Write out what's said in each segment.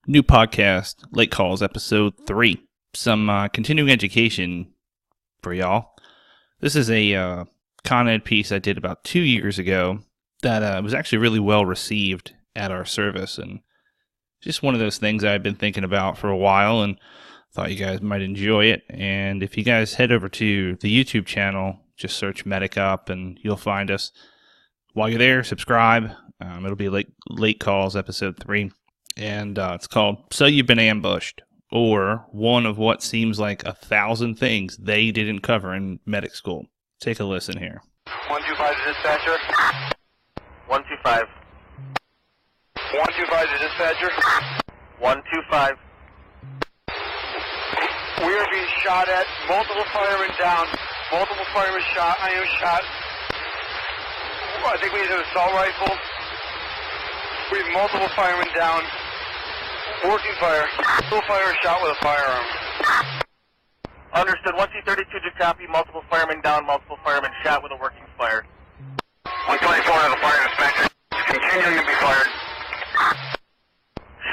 New podcast, Late Calls, episode 3. Some continuing education for y'all. This is a Con Ed piece I did about 2 years ago that was actually really well received at our service, and just one of those things I've been thinking about for a while and thought you guys might enjoy it. And if you guys head over to the YouTube channel, just search Medic Up and you'll find us. While you're there, subscribe. It'll be Late Calls, episode 3. And it's called So You've Been Ambushed, or one of what seems like 1,000 things they didn't cover in medic school. Take a listen here. 125 to dispatcher. 125. 125 to dispatcher. 125. We are being shot at. Multiple firemen down. Multiple firemen shot. I am shot. I think we have an assault rifle. We have multiple firemen down. Working fire. Full fire shot with a firearm. Understood. 1C32 to copy. Multiple firemen down. Multiple firemen shot with a working fire. 124 to the fire dispatcher. Continuing to be fired.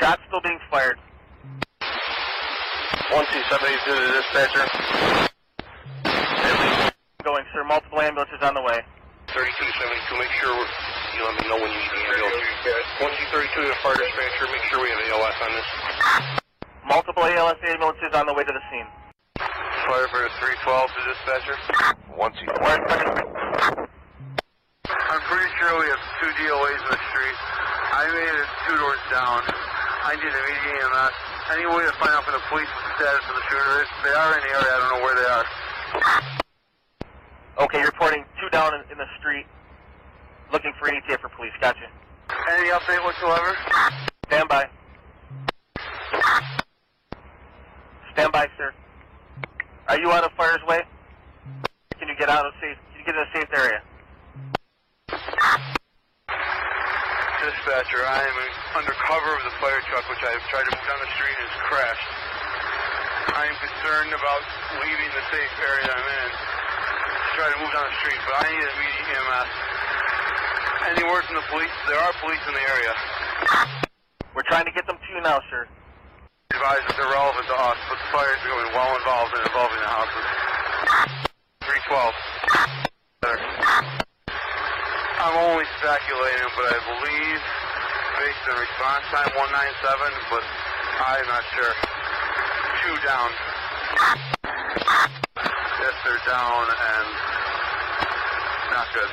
Shot still being fired. 1C72 to the dispatcher. Going, sir. Multiple ambulances on the way. 3272. Make sure you let me know when you need the ambulance. 1C32 to the fire dispatcher. Make sure we have ALS on this. Multiple ALS ambulances on the way to the scene. Firefighter 312 to dispatcher. 1C. I'm pretty sure we have 2 DOAs in the street. I made it 2 doors down. I need immediate EMS. Any way to find out from the police what the status of the shooter is? They are in the area. I don't know where they are. Okay, you're reporting 2 down in the street. Looking for an ETA for police. Gotcha. Any update whatsoever? Stand by. Stand by, sir. Are you out of fire's way? Can you get out of safe? Can you get in a safe area? Dispatcher, I am under cover of the fire truck, which I have tried to move down the street and has crashed. I am concerned about leaving the safe area I'm in to try to move down the street, but I need immediate EMS. Any word from the police? There are police in the area. We're trying to get them to you now, sir. Advise that they're relevant to us, but the fire is going well involved in involving the houses. 312. I'm only speculating, but I believe, based on response time, 197, but I'm not sure. 2 down. Yes, they're down and not good.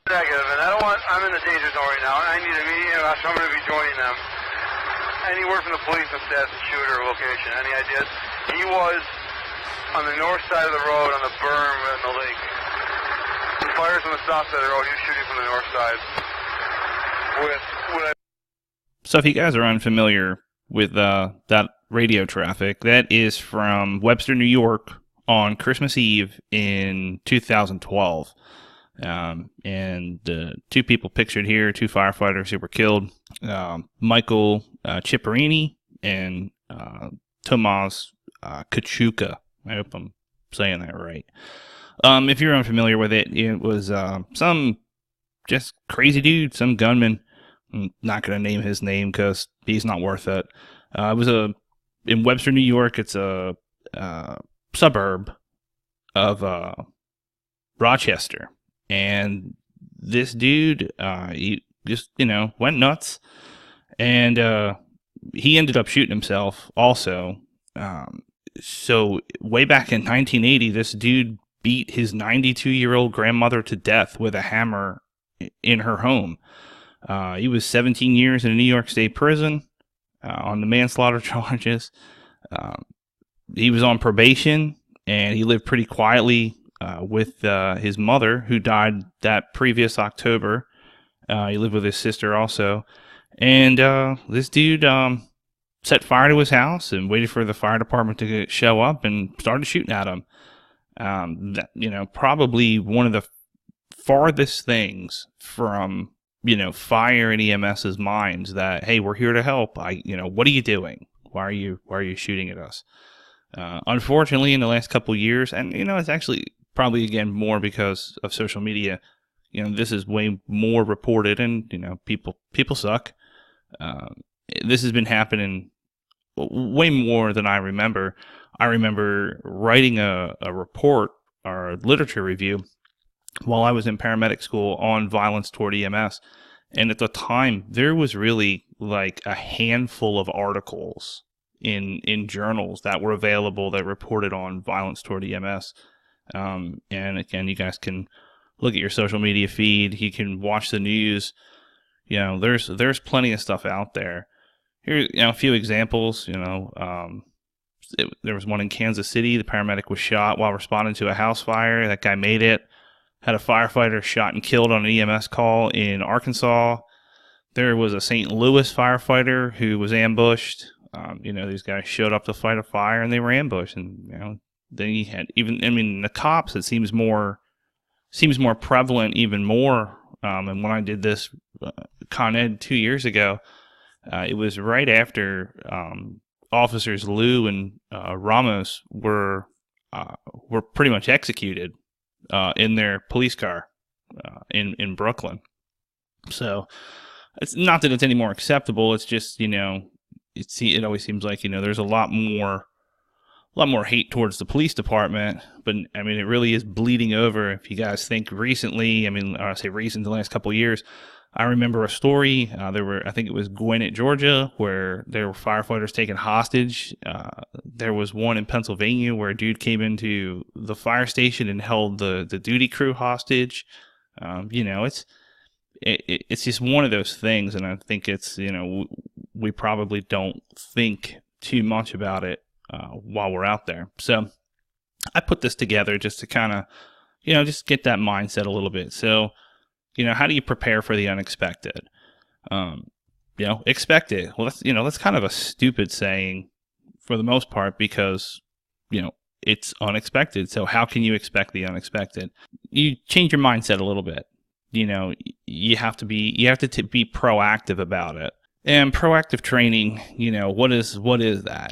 Negative, and I'm in the danger zone right now, and I need immediate EMS, so I'm going to be joining them. Any word from the police on status of shooter or location? Any ideas? He was on the north side of the road on the berm in the lake. The fire's on the south side of the road. He was shooting from the north side. So if you guys are unfamiliar with that radio traffic, that is from Webster, New York on Christmas Eve in 2012. And 2 people pictured here, 2 firefighters who were killed, Michael Ciparini and Tomas Kachuka. I hope I'm saying that right. If you're unfamiliar with it, it was some just crazy dude, some gunman. I'm not going to name his name because he's not worth it. It was in Webster, New York. It's a suburb of Rochester. And this dude, he just, went nuts. And he ended up shooting himself also. So way back in 1980, this dude beat his 92-year-old grandmother to death with a hammer in her home. He was 17 years in a New York State prison on the manslaughter charges. He was on probation, and he lived pretty quietly with his mother, who died that previous October. He lived with his sister also. And this dude set fire to his house and waited for the fire department to show up and started shooting at him. Probably one of the farthest things from, fire and EMS's minds that, hey, we're here to help. What are you doing? Why are you shooting at us? Unfortunately, in the last couple of years, and, it's actually probably, again, more because of social media, this is way more reported, and, people suck. this has been happening way more than I remember. I remember writing a report or a literature review while I was in paramedic school on violence toward EMS. And at the time, there was really like a handful of articles in journals that were available that reported on violence toward EMS. And again, you guys can look at your social media feed. You can watch the news. You know, there's plenty of stuff out there. Here, a few examples. There was one in Kansas City. The paramedic was shot while responding to a house fire. That guy made it. Had a firefighter shot and killed on an EMS call in Arkansas. There was a St. Louis firefighter who was ambushed. These guys showed up to fight a fire and they were ambushed. And, then you had the cops, it seems more prevalent even more. And when I did this Con Ed 2 years ago, it was right after officers Liu and Ramos were pretty much executed in their police car in Brooklyn. So it's not that it's any more acceptable. It's just, it always seems like, there's a lot more hate towards the police department, but I mean, it really is bleeding over. If you guys think recently, I say recent, the last couple of years, I remember a story. I think it was Gwinnett, Georgia, where there were firefighters taken hostage. There was one in Pennsylvania where a dude came into the fire station and held the duty crew hostage. It's just one of those things, and I think it's, we probably don't think too much about it while we're out there. So I put this together just to kind of, just get that mindset a little bit. So, how do you prepare for the unexpected? Expect it. Well, that's kind of a stupid saying for the most part because, it's unexpected. So how can you expect the unexpected? You change your mindset a little bit. You have to be proactive about it. And proactive training, what is that?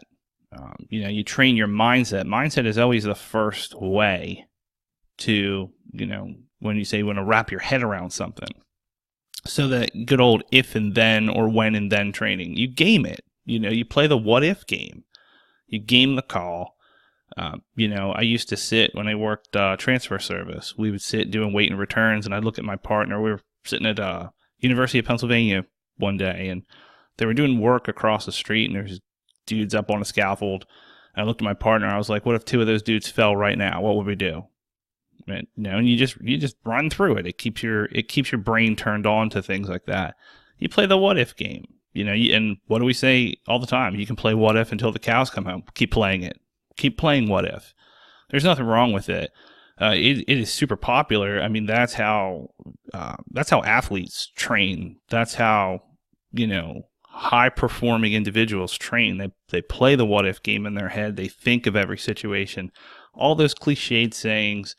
You train your mindset. Mindset is always the first way to, when you say you want to wrap your head around something. So that good old if and then or when and then training, you game it. You play the what if game. You game the call. I used to sit when I worked transfer service. We would sit doing wait and returns, and I'd look at my partner. We were sitting at University of Pennsylvania one day, and they were doing work across the street, and there's dudes up on a scaffold. And I looked at my partner. I was like, "What if two of those dudes fell right now? What would we do?" And you just run through it. It keeps your brain turned on to things like that. You play the what if game. And what do we say all the time? You can play what if until the cows come home. Keep playing it. Keep playing what if. There's nothing wrong with it. It is super popular. I mean, that's how athletes train. That's how high performing individuals train. They play the what if game in their head. They think of every situation. All those cliched sayings.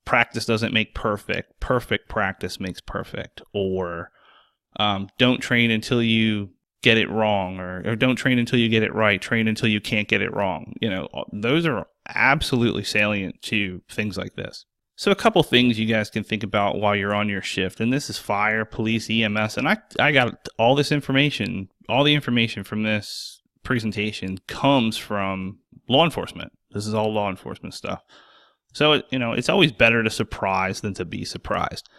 Practice doesn't make perfect. Perfect practice makes perfect. Or don't train until you get it wrong, or don't train until you get it right. Train until you can't get it wrong. Those are absolutely salient to things like this. So a couple things you guys can think about while you're on your shift, and this is fire, police, EMS, and I got all this information. All the information from this presentation comes from law enforcement. This is all law enforcement stuff. So, it's always better to surprise than to be surprised.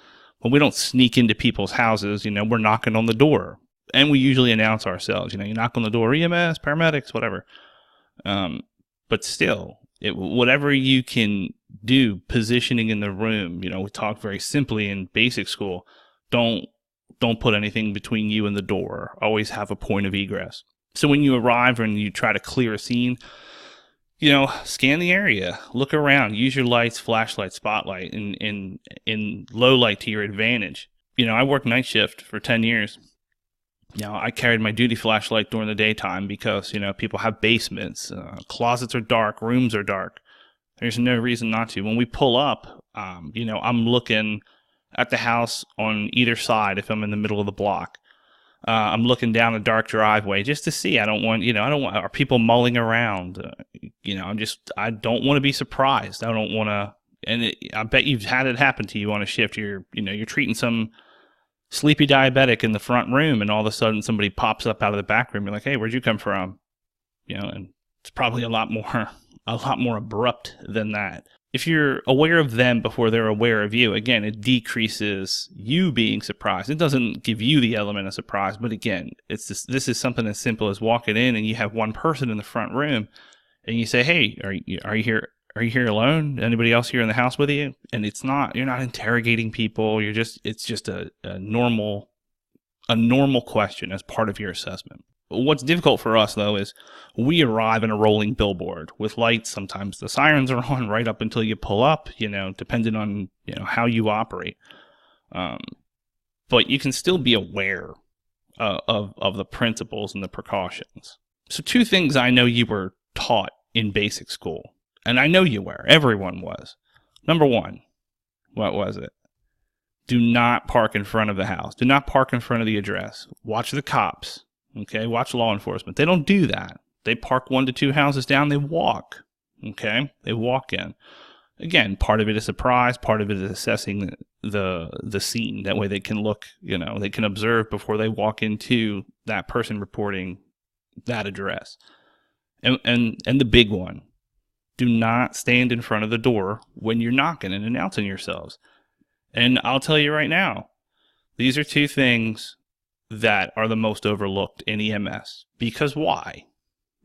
When we don't sneak into people's houses, we're knocking on the door. And we usually announce ourselves. You knock on the door, EMS, paramedics, whatever. But still, whatever you can do, positioning in the room, we talk very simply in basic school. Don't put anything between you and the door. Always have a point of egress. So when you arrive and you try to clear a scene, scan the area, look around, use your lights, flashlight, spotlight, in low light to your advantage. I worked night shift for 10 years. I carried my duty flashlight during the daytime because, people have basements, closets are dark, rooms are dark. There's no reason not to. When we pull up, I'm looking at the house on either side if I'm in the middle of the block. I'm looking down a dark driveway just to see. Are people mulling around? I don't want to be surprised. I don't want to, I bet you've had it happen to you on a shift. You're treating some sleepy diabetic in the front room, and all of a sudden somebody pops up out of the back room. You're like, hey, where'd you come from? And it's probably a lot more abrupt than that. If you're aware of them before they're aware of you, again, it decreases you being surprised. It doesn't give you the element of surprise, but again, this is something as simple as walking in and you have one person in the front room, and you say, "Hey, are you here? Are you here alone? Anybody else here in the house with you?" And you're not interrogating people. It's just a normal question as part of your assessment. What's difficult for us, though, is we arrive in a rolling billboard with lights. Sometimes the sirens are on right up until you pull up, depending on, how you operate. But you can still be aware of the principles and the precautions. So 2 things I know you were taught in basic school, and I know you were. Everyone was. Number 1, what was it? Do not park in front of the house. Do not park in front of the address. Watch the cops. Okay, watch law enforcement. They don't do that. They park 1 to 2 houses down. They walk. Okay, they walk in. Again, part of it is surprise. Part of it is assessing the scene. That way they can look. They can observe before they walk into that person reporting that address. And the big one: do not stand in front of the door when you're knocking and announcing yourselves. And I'll tell you right now, these are 2 things that are the most overlooked in EMS. Because why?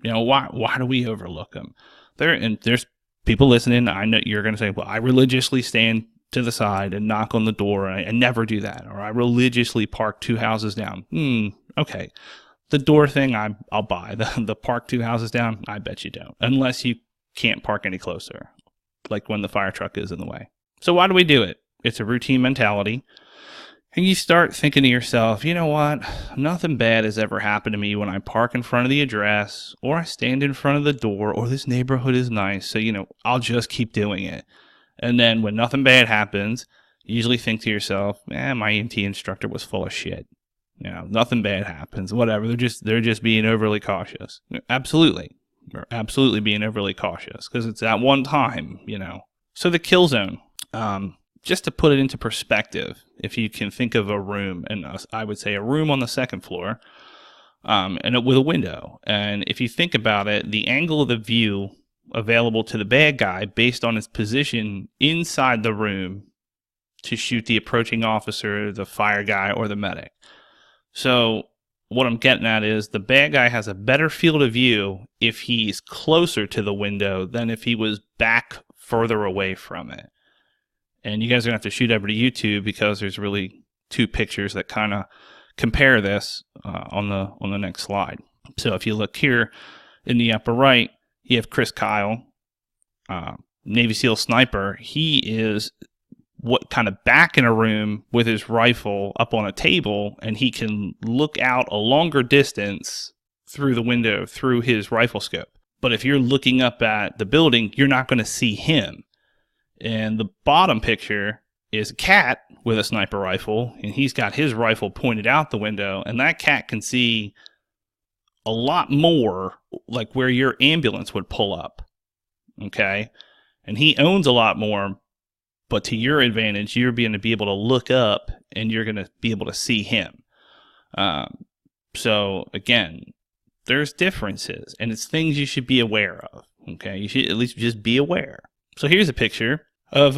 Why do we overlook them? There's people listening. I know you're going to say, well, I religiously stand to the side and knock on the door, and I never do that. Or I religiously park 2 houses down. Okay. The door thing, I'll buy. The park 2 houses down, I bet you don't. Unless you can't park any closer, like when the fire truck is in the way. So why do we do it? It's a routine mentality. And you start thinking to yourself, you know what? Nothing bad has ever happened to me when I park in front of the address, or I stand in front of the door, or this neighborhood is nice, so, I'll just keep doing it. And then when nothing bad happens, you usually think to yourself, my EMT instructor was full of shit. Nothing bad happens, whatever. They're just being overly cautious. Absolutely. They're absolutely being overly cautious, because it's that one time, So the kill zone. Just to put it into perspective, if you can think of a room, and I would say a room on the 2nd floor, and with a window. And if you think about it, the angle of the view available to the bad guy based on his position inside the room to shoot the approaching officer, the fire guy, or the medic. So what I'm getting at is the bad guy has a better field of view if he's closer to the window than if he was back further away from it. And you guys are going to have to shoot over to YouTube, because there's really 2 pictures that kind of compare this on the next slide. So if you look here in the upper right, you have Chris Kyle, Navy SEAL sniper. He is kind of back in a room with his rifle up on a table, and he can look out a longer distance through the window through his rifle scope. But if you're looking up at the building, you're not going to see him. And the bottom picture is a cat with a sniper rifle, and he's got his rifle pointed out the window, and that cat can see a lot more, like where your ambulance would pull up. Okay? And he owns a lot more, but to your advantage, you're going to be able to look up, and you're going to be able to see him. So, again, there's differences, and it's things you should be aware of. Okay? You should at least just be aware. So here's a picture of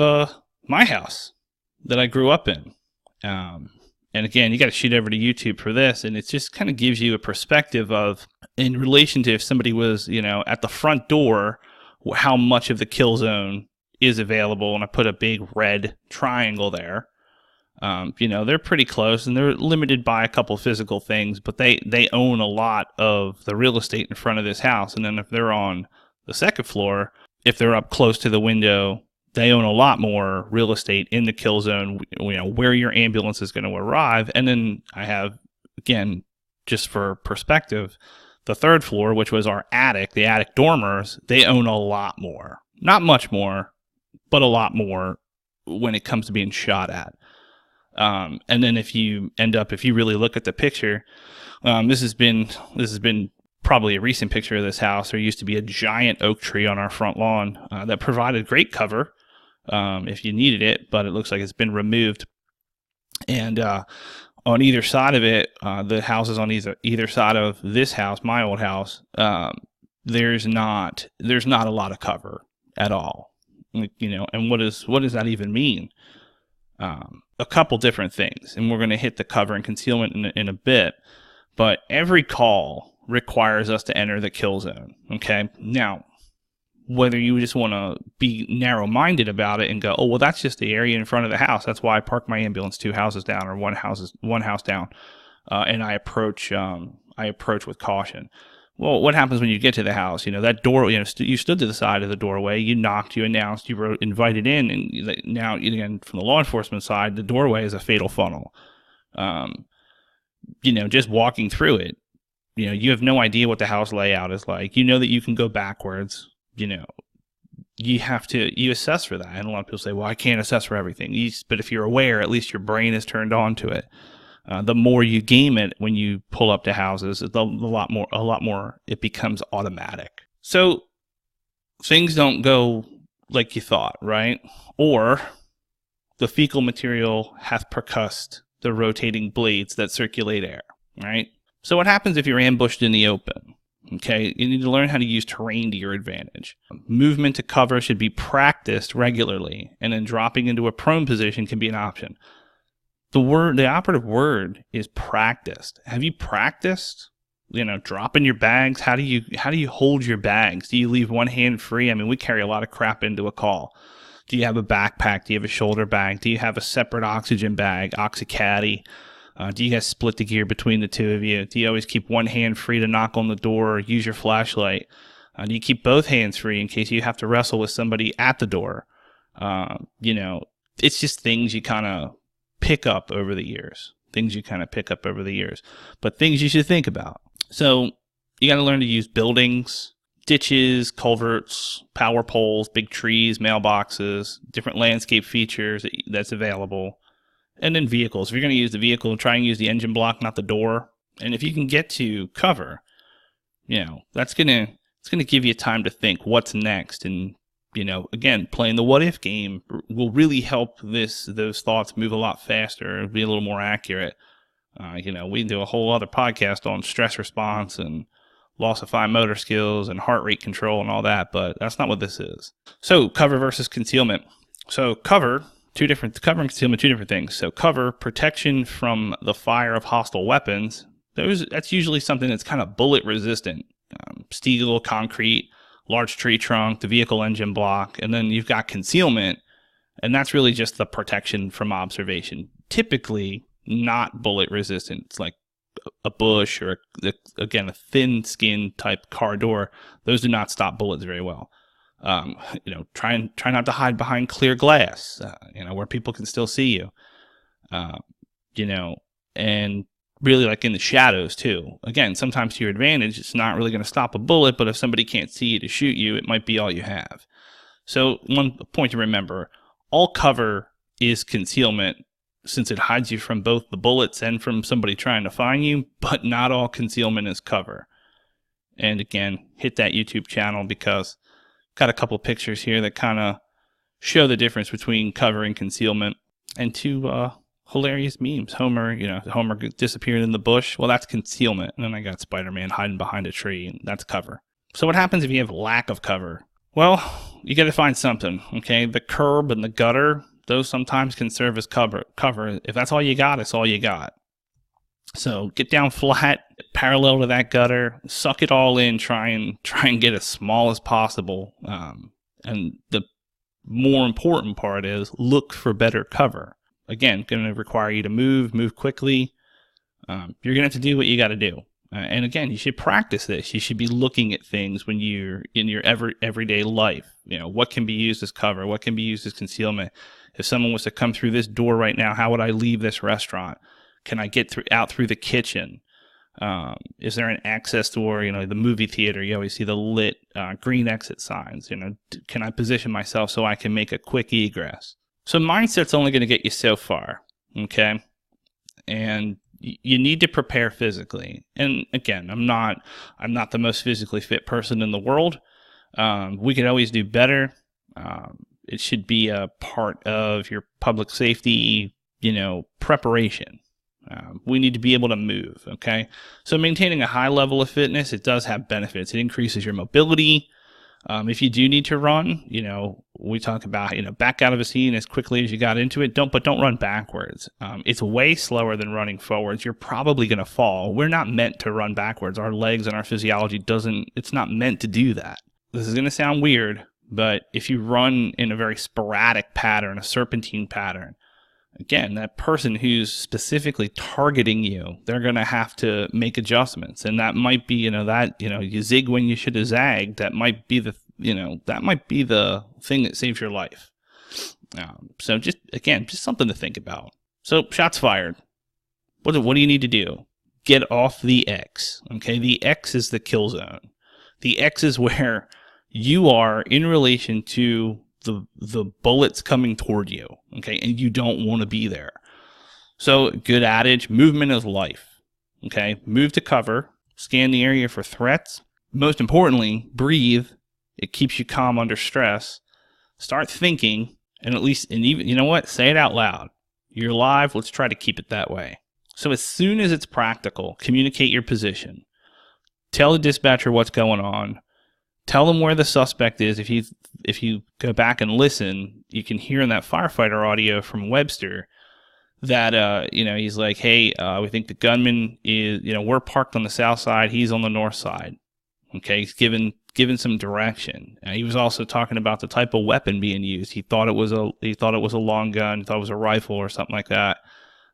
my house that I grew up in. And again, you got to shoot over to YouTube for this, and it just kind of gives you a perspective of, in relation to if somebody was, at the front door, how much of the kill zone is available. And I put a big red triangle there. They're pretty close, and they're limited by a couple physical things, but they own a lot of the real estate in front of this house. And then if they're on the 2nd floor, if they're up close to the window, they own a lot more real estate in the kill zone, where your ambulance is going to arrive. And then I have, again, just for perspective, the 3rd floor, which was our attic, the attic dormers, they own a lot more. Not much more, but a lot more when it comes to being shot at. And then if you really look at the picture, this has been probably a recent picture of this house. There used to be a giant oak tree on our front lawn that provided great cover if you needed it, but it looks like it's been removed. And On either side of it, the houses on either side of this house, my old house, there's not a lot of cover at all. And what does that even mean? A couple different things, and we're going to hit the cover and concealment in a bit. But every call requires us to enter the kill zone. Okay, now whether you just want to be narrow-minded about it and go, oh well, that's just the area in front of the house. That's why I park my ambulance 2 houses down or one house down, and I approach with caution. Well, what happens when you get to the house? That door. You stood to the side of the doorway. You knocked. You announced. You wrote invited in, and now again from the law enforcement side, the doorway is a fatal funnel. Just walking through it, you have no idea what the house layout is like. You know that you can go backwards. You have to assess for that. And a lot of people say, well, I can't assess for everything. But if you're aware, at least your brain is turned on to it. The more you game it when you pull up to houses, a lot more it becomes automatic. So things don't go like you thought, right? Or the fecal material hath percussed the rotating blades that circulate air, right? So what happens if you're ambushed in the open? Okay, you need to learn how to use terrain to your advantage. Movement to cover should be practiced regularly, and then dropping into a prone position can be an option. The operative word is practiced. Have you practiced? Dropping your bags. How do you hold your bags? Do you leave one hand free? I mean, we carry a lot of crap into a call. Do you have a backpack? Do you have a shoulder bag? Do you have a separate oxygen bag, OxyCaddy? Do you guys split the gear between the two of you? Do you always keep one hand free to knock on the door or use your flashlight? Do you keep both hands free in case you have to wrestle with somebody at the door? It's just things you kind of pick up over the years. But things you should think about. So you got to learn to use buildings, ditches, culverts, power poles, big trees, mailboxes, different landscape features that's available. And then vehicles. If you're going to use the vehicle, try and use the engine block, not the door. And if you can get to cover, it's going to give you time to think what's next. And, again, playing the what if game will really help those thoughts move a lot faster and be a little more accurate. We do a whole other podcast on stress response and loss of fine motor skills and heart rate control and all that, but that's not what this is. So cover versus concealment. So cover and concealment, two different things. So cover, protection from the fire of hostile weapons. That's usually something that's kind of bullet resistant. Steel, concrete, large tree trunk, the vehicle engine block. And then you've got concealment, and that's really just the protection from observation. Typically not bullet resistant. It's like a bush or, a thin skin type car door. Those do not stop bullets very well. Try not to hide behind clear glass, where people can still see you, and really like in the shadows too. Again, sometimes to your advantage, it's not really going to stop a bullet, but if somebody can't see you to shoot you, it might be all you have. So one point to remember, all cover is concealment since it hides you from both the bullets and from somebody trying to find you, but not all concealment is cover. And again, hit that YouTube channel because got a couple pictures here that kind of show the difference between cover and concealment, and two hilarious memes. Homer disappeared in the bush. Well, that's concealment. And then I got Spider-Man hiding behind a tree, and that's cover. So what happens if you have lack of cover? Well, you got to find something, okay? The curb and the gutter, those sometimes can serve as cover. If that's all you got, it's all you got. So get down flat, parallel to that gutter, suck it all in, try and get as small as possible. And the more important part is look for better cover. Again, going to require you to move quickly. You're going to have to do what you got to do. And again, you should practice this. You should be looking at things when you're in your everyday life. What can be used as cover? What can be used as concealment? If someone was to come through this door right now, how would I leave this restaurant? Can I get out through the kitchen? Is there an access door? The movie theater, you always see the lit green exit signs. Can I position myself so I can make a quick egress? So mindset's only going to get you so far, okay? And you need to prepare physically. And again, I'm not the most physically fit person in the world. We could always do better. It should be a part of your public safety, preparation. We need to be able to move, okay? So maintaining a high level of fitness, it does have benefits. It increases your mobility. If you do need to run, we talk about, back out of a scene as quickly as you got into it. Don't run backwards. It's way slower than running forwards. You're probably going to fall. We're not meant to run backwards. Our legs and our physiology it's not meant to do that. This is going to sound weird, but if you run in a very sporadic pattern, a serpentine pattern, again, that person who's specifically targeting you, they're going to have to make adjustments. And that might be, you zig when you should have zagged. That might be the thing that saves your life. So just something to think about. So shots fired. What do you need to do? Get off the X. Okay. The X is the kill zone. The X is where you are in relation to the bullets coming toward you, okay, and you don't want to be there. So, good adage, movement is life, okay? Move to cover, scan the area for threats. Most importantly, breathe. It keeps you calm under stress. Start thinking, and even, you know what? Say it out loud. You're live, let's try to keep it that way. So, as soon as it's practical, communicate your position. Tell the dispatcher what's going on. Tell them where the suspect is. If you go back and listen, you can hear in that firefighter audio from Webster that he's like, hey, we think the gunman is, we're parked on the south side, he's on the north side. Okay, he's given some direction. He was also talking about the type of weapon being used. He thought it was a long gun, he thought it was a rifle or something like that.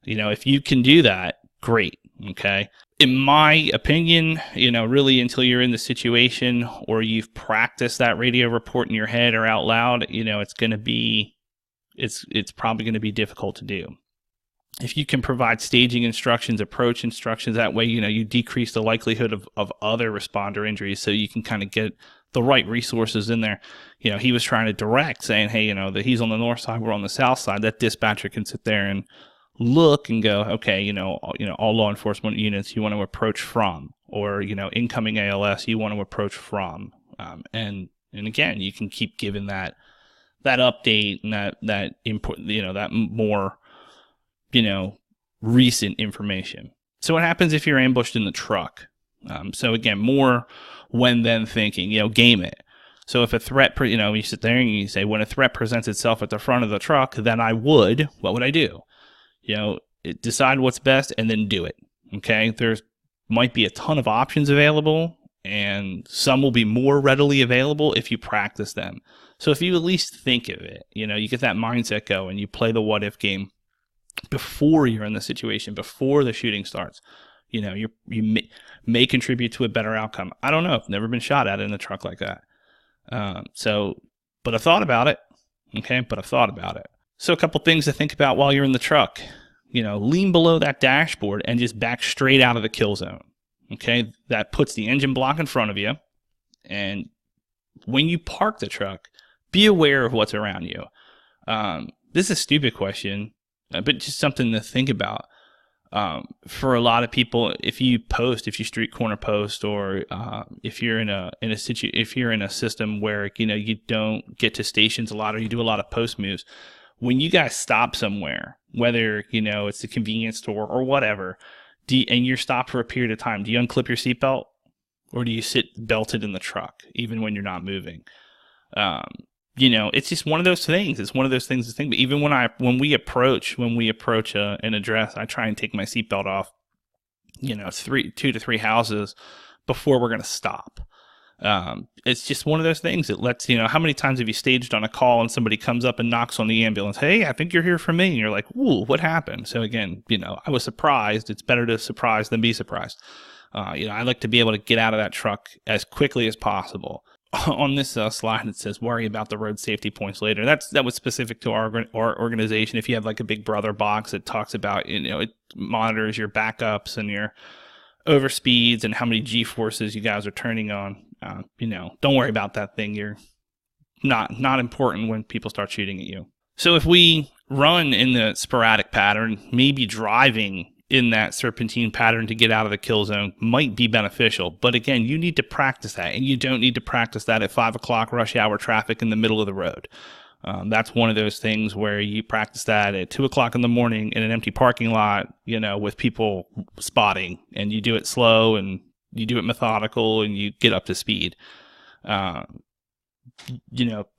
If you can do that, great. Okay. In my opinion, really until you're in the situation or you've practiced that radio report in your head or out loud, it's probably going to be difficult to do. If you can provide staging instructions, approach instructions, that way, you decrease the likelihood of other responder injuries, so you can kind of get the right resources in there. He was trying to direct, saying, hey, that he's on the north side, we're on the south side. That dispatcher can sit there and look and go, okay, all law enforcement units you want to approach from, or incoming ALS you want to approach from, and again, you can keep giving that update and that input, that more recent information. So what happens if you're ambushed in the truck? So again, more when then thinking, game it. So if a threat, you sit there and you say, when a threat presents itself at the front of the truck, then what would I do? Decide what's best and then do it. Okay. There's might be a ton of options available, and some will be more readily available if you practice them. So if you at least think of it, you get that mindset going, you play the what if game before you're in the situation, before the shooting starts, you may contribute to a better outcome. I don't know. I've never been shot at in a truck like that. But I've thought about it. Okay. So a couple things to think about while you're in the truck. Lean below that dashboard and just back straight out of the kill zone. Okay, that puts the engine block in front of you. And when you park the truck, be aware of what's around you. This is a stupid question, but just something to think about. For a lot of people, if you street corner post, or if you're in a system where you don't get to stations a lot, or you do a lot of post moves, when you guys stop somewhere, whether it's a convenience store or whatever, and you're stopped for a period of time, do you unclip your seatbelt, or do you sit belted in the truck even when you're not moving? It's just one of those things. It's one of those things to think. But even when we approach an address, I try and take my seatbelt off, 2 to 3 houses before we're going to stop. It's just one of those things that lets, how many times have you staged on a call and somebody comes up and knocks on the ambulance? Hey, I think you're here for me. And you're like, ooh, what happened? So again, I was surprised. It's better to surprise than be surprised. I like to be able to get out of that truck as quickly as possible. On this slide, it says, worry about the road safety points later. That was specific to our organization. If you have like a Big Brother box, it talks about, it monitors your backups and your overspeeds and how many G-forces you guys are turning on. Don't worry about that thing. You're not important when people start shooting at you. So if we run in the sporadic pattern, maybe driving in that serpentine pattern to get out of the kill zone might be beneficial. But again, you need to practice that, and you don't need to practice that at 5 o'clock rush hour traffic in the middle of the road. That's one of those things where you practice that at 2 o'clock in the morning in an empty parking lot, with people spotting, and you do it slow and you do it methodical and you get up to speed.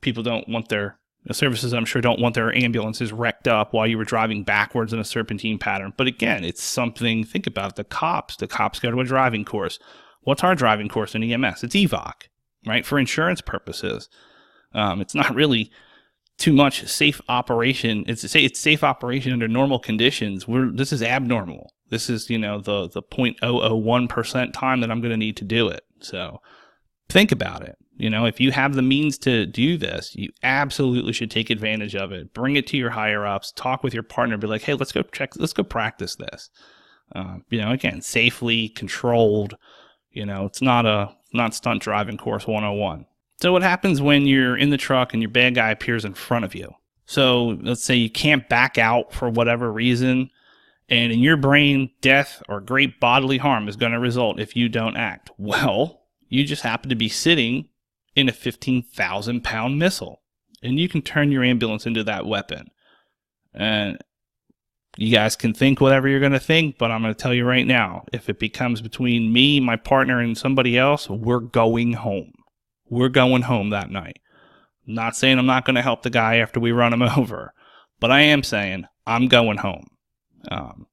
People don't want the services, I'm sure, don't want their ambulances wrecked up while you were driving backwards in a serpentine pattern. But again, it's something, think about it. The cops go to a driving course. What's our driving course in EMS? It's EVOC, right? For insurance purposes. It's not really too much safe operation. It's safe operation under normal conditions. This is abnormal. This is, the 0.001% time that I'm going to need to do it. So think about it. If you have the means to do this, you absolutely should take advantage of it. Bring it to your higher ups, talk with your partner, be like, hey, let's go practice this. Again, safely, controlled. It's not stunt driving course 101. So what happens when you're in the truck and your bad guy appears in front of you? So let's say you can't back out for whatever reason, and in your brain, death or great bodily harm is going to result if you don't act. Well, you just happen to be sitting in a 15,000-pound missile, and you can turn your ambulance into that weapon. And you guys can think whatever you're going to think, but I'm going to tell you right now, if it becomes between me, my partner, and somebody else, we're going home. We're going home that night. I'm not saying I'm not going to help the guy after we run him over, but I am saying I'm going home. I'm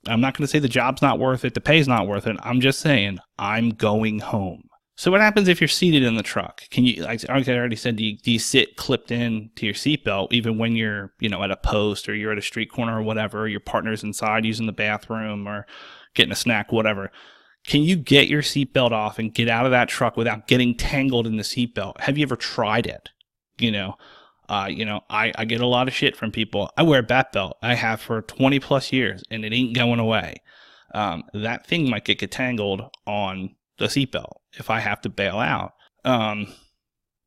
not going to say the job's not worth it, the pay's not worth it. I'm just saying I'm going home. So what happens if you're seated in the truck? Can you, like I already said, do you sit clipped in to your seatbelt even when you're, at a post or you're at a street corner or whatever, or your partner's inside using the bathroom or getting a snack, whatever? Can you get your seatbelt off and get out of that truck without getting tangled in the seatbelt? Have you ever tried it? I get a lot of shit from people. I wear a bat belt. I have for 20 plus years, and it ain't going away. That thing might get tangled on the seatbelt if I have to bail out.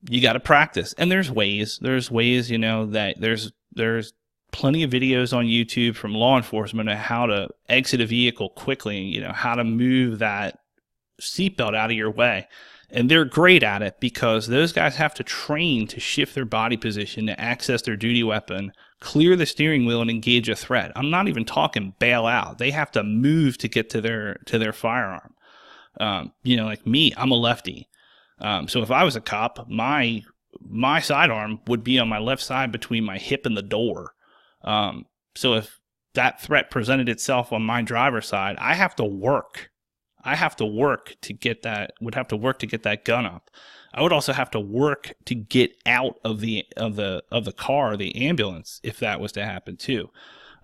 You got to practice, and there's ways, that there's plenty of videos on YouTube from law enforcement on how to exit a vehicle quickly, how to move that seatbelt out of your way. And they're great at it because those guys have to train to shift their body position to access their duty weapon, clear the steering wheel, and engage a threat. I'm not even talking bail out. They have to move to get to their firearm. Like me, I'm a lefty. So if I was a cop, my sidearm would be on my left side between my hip and the door. So if that threat presented itself on my driver's side, I have to work to get that gun up. I would also have to work to get out of the car, the ambulance, if that was to happen too.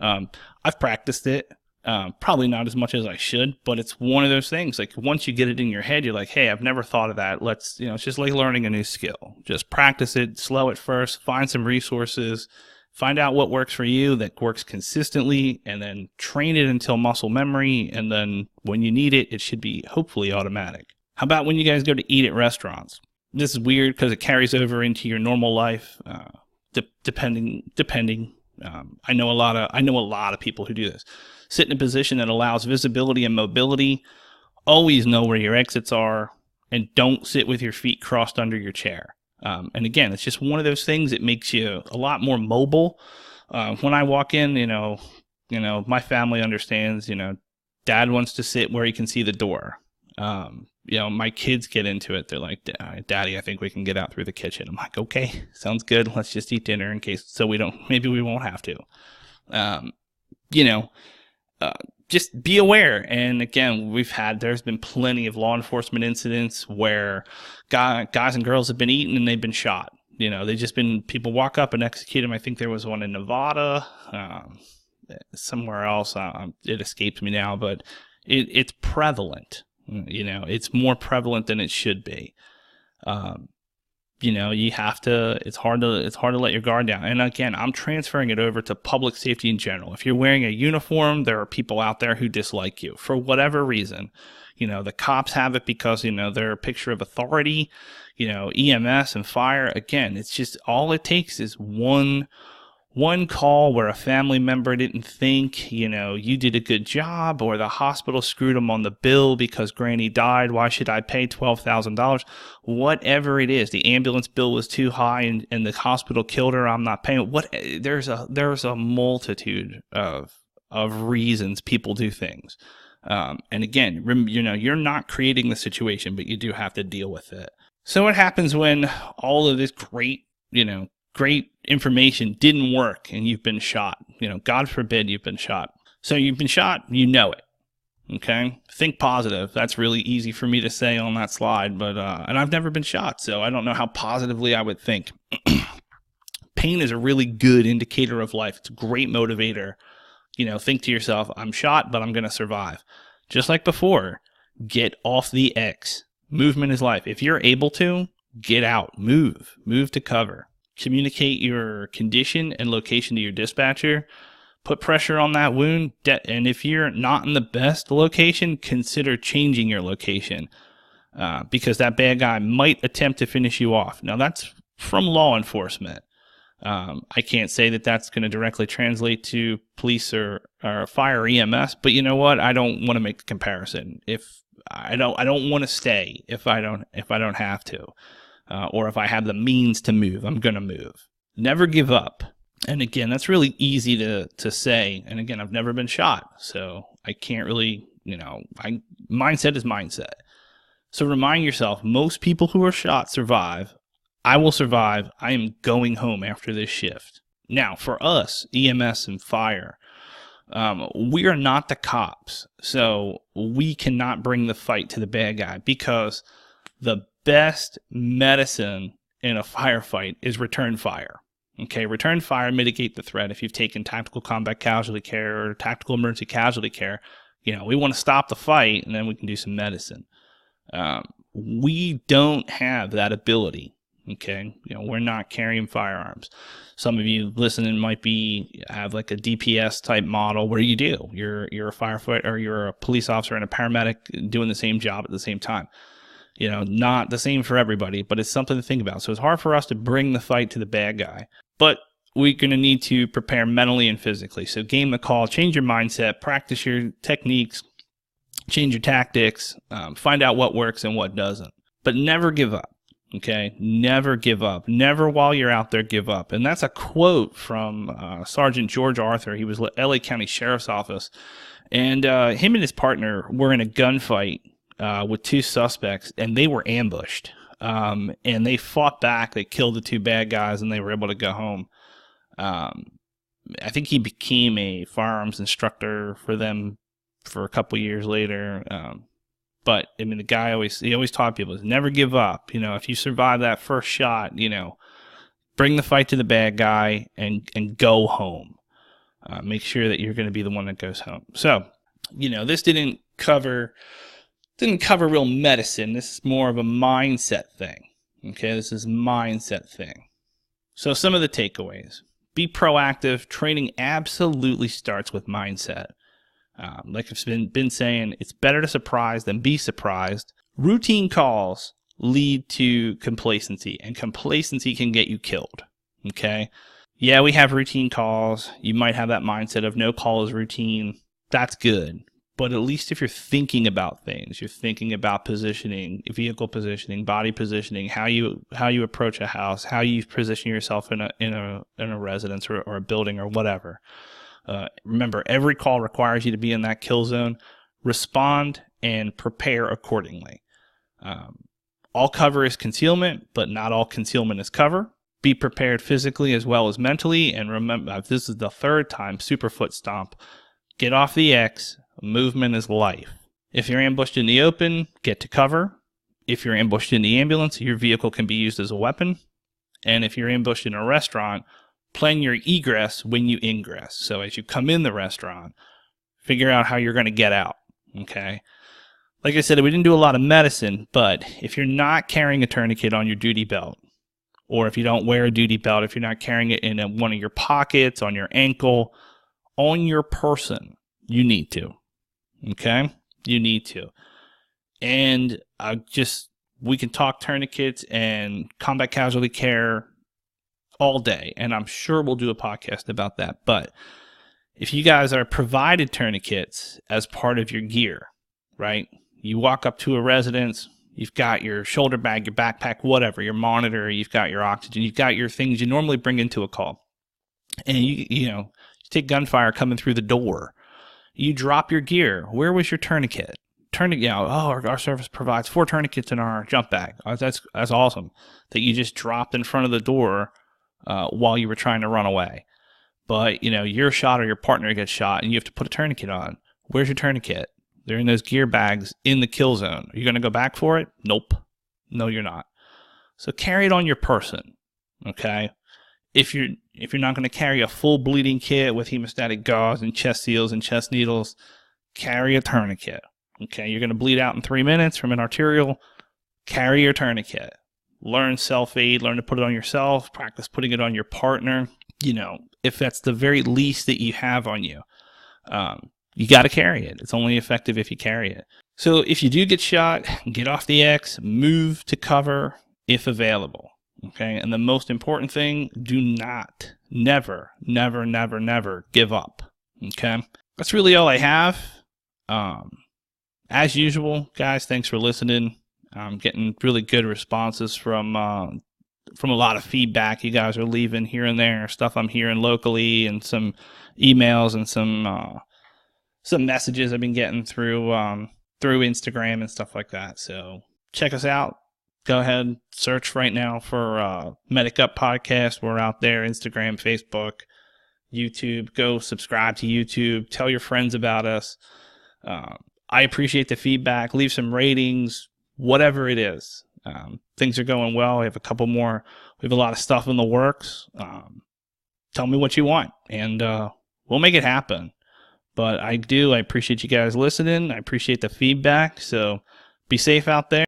I've practiced it. Probably not as much as I should, but it's one of those things. Like once you get it in your head, you're like, hey, I've never thought of that. It's just like learning a new skill. Just practice it, slow at first, find some resources, find out what works for you that works consistently, and then train it until muscle memory. And then when you need it, it should be hopefully automatic. How about when you guys go to eat at restaurants? This is weird because it carries over into your normal life, depending. I know a lot of people who do this. Sit in a position that allows visibility and mobility. Always know where your exits are, and don't sit with your feet crossed under your chair. And again, it's just one of those things that makes you a lot more mobile. When I walk in, my family understands, dad wants to sit where he can see the door. My kids get into it. They're like, Daddy, I think we can get out through the kitchen. I'm like, okay, sounds good. Let's just eat dinner maybe we won't have to. Just be aware. And again, there's been plenty of law enforcement incidents where guys and girls have been eaten and they've been shot. People walk up and execute them. I think there was one in Nevada, somewhere else. It escapes me now, but it's prevalent. It's more prevalent than it should be. It's hard to let your guard down. And again, I'm transferring it over to public safety in general. If you're wearing a uniform, there are people out there who dislike you for whatever reason. The cops have it because, they're a picture of authority, EMS and fire. Again, it's just all it takes is one one call where a family member didn't think, you did a good job, or the hospital screwed them on the bill because granny died. Why should I pay $12,000? Whatever it is, the ambulance bill was too high and the hospital killed her. I'm not paying. There's a multitude of reasons people do things. And again, you're not creating the situation, but you do have to deal with it. So what happens when all of this great information didn't work and you've been shot? God forbid you've been shot. So you've been shot, it. Okay? Think positive. That's really easy for me to say on that slide, but and I've never been shot, so I don't know how positively I would think. Pain is a really good indicator of life. It's a great motivator. Think to yourself, I'm shot, but I'm going to survive. Just like before, get off the X. Movement is life. If you're able to, get out, move to cover. Communicate your condition and location to your dispatcher. Put pressure on that wound. And if you're not in the best location, consider changing your location because that bad guy might attempt to finish you off. Now, that's from law enforcement. I can't say that that's going to directly translate to police or fire EMS, but you know what? I don't want to make the comparison. If I don't want to stay if I don't have to. Or if I have the means to move, I'm going to move. Never give up. And again, that's really easy to say. And again, I've never been shot, so I can't really, mindset is mindset. So remind yourself, most people who are shot survive. I will survive. I am going home after this shift. Now, for us, EMS and fire, we are not the cops, so we cannot bring the fight to the bad guy because the best medicine in a firefight is return fire. Okay, return fire, mitigate the threat. If you've taken tactical combat casualty care or tactical emergency casualty care, we want to stop the fight and then we can do some medicine. We don't have that ability. Okay, we're not carrying firearms. Some of you listening might have like a DPS type model where you do. You're a firefighter or you're a police officer and a paramedic doing the same job at the same time. Not the same for everybody, but it's something to think about. So it's hard for us to bring the fight to the bad guy, but we're going to need to prepare mentally and physically. So game the call, change your mindset, practice your techniques, change your tactics, find out what works and what doesn't, but never give up. Okay, never give up. Never while you're out there give up. And that's a quote from Sergeant George Arthur. He was LA County Sheriff's Office, and him and his partner were in a gunfight with two suspects, and they were ambushed. And they fought back. They killed the two bad guys, and they were able to go home. I think he became a firearms instructor for them for a couple years later. But I mean, the guy always taught people is never give up. If you survive that first shot, bring the fight to the bad guy and go home. Make sure that you're going to be the one that goes home. So, this didn't cover real medicine. This is more of a mindset thing. Okay, this is mindset thing. So some of the takeaways: be proactive. Training absolutely starts with mindset. Like I've been saying, it's better to surprise than be surprised. Routine calls lead to complacency, and complacency can get you killed. Okay? Yeah, we have routine calls. You might have that mindset of no call is routine. That's good. But at least if you're thinking about things, you're thinking about positioning, vehicle positioning, body positioning, how you approach a house, how you position yourself in a residence or a building or whatever. Remember, every call requires you to be in that kill zone. Respond and prepare accordingly. All cover is concealment, but not all concealment is cover. Be prepared physically as well as mentally. And remember, this is the third time, super foot stomp. Get off the X. Movement is life. If you're ambushed in the open, get to cover. If you're ambushed in the ambulance, your vehicle can be used as a weapon. And if you're ambushed in a restaurant, plan your egress when you ingress. So as you come in the restaurant, figure out how you're going to get out. Okay? Like I said, we didn't do a lot of medicine, but if you're not carrying a tourniquet on your duty belt, or if you don't wear a duty belt, if you're not carrying it in one of your pockets, on your ankle, on your person, you need to. Okay? You need to. And we can talk tourniquets and combat casualty care all day, and I'm sure we'll do a podcast about that. But if you guys are provided tourniquets as part of your gear, right? You walk up to a residence, you've got your shoulder bag, your backpack, whatever, your monitor, you've got your oxygen, you've got your things you normally bring into a call. And you take gunfire coming through the door. You drop your gear. Where was your tourniquet? Our service provides 4 tourniquets in our jump bag. That's awesome that you just dropped in front of the door while you were trying to run away. But, you're shot or your partner gets shot and you have to put a tourniquet on. Where's your tourniquet? They're in those gear bags in the kill zone. Are you going to go back for it? Nope. No, you're not. So carry it on your person, okay? If you're not going to carry a full bleeding kit with hemostatic gauze and chest seals and chest needles, carry a tourniquet, okay? You're going to bleed out in 3 minutes from an arterial, carry your tourniquet. Learn self-aid, learn to put it on yourself, practice putting it on your partner. If that's the very least that you have on you, you got to carry it. It's only effective if you carry it. So if you do get shot, get off the X, move to cover if available. Okay. And the most important thing, do not, never give up. Okay. That's really all I have. As usual, guys, thanks for listening. I'm getting really good responses from a lot of feedback you guys are leaving here and there, stuff I'm hearing locally, and some emails and some messages I've been getting through Instagram and stuff like that. So check us out. Go ahead, search right now for Medic Up Podcast. We're out there, Instagram, Facebook, YouTube. Go subscribe to YouTube. Tell your friends about us. I appreciate the feedback. Leave some ratings, whatever it is. Things are going well. We have a couple more. We have a lot of stuff in the works. Tell me what you want, and we'll make it happen. But I appreciate you guys listening. I appreciate the feedback. So be safe out there.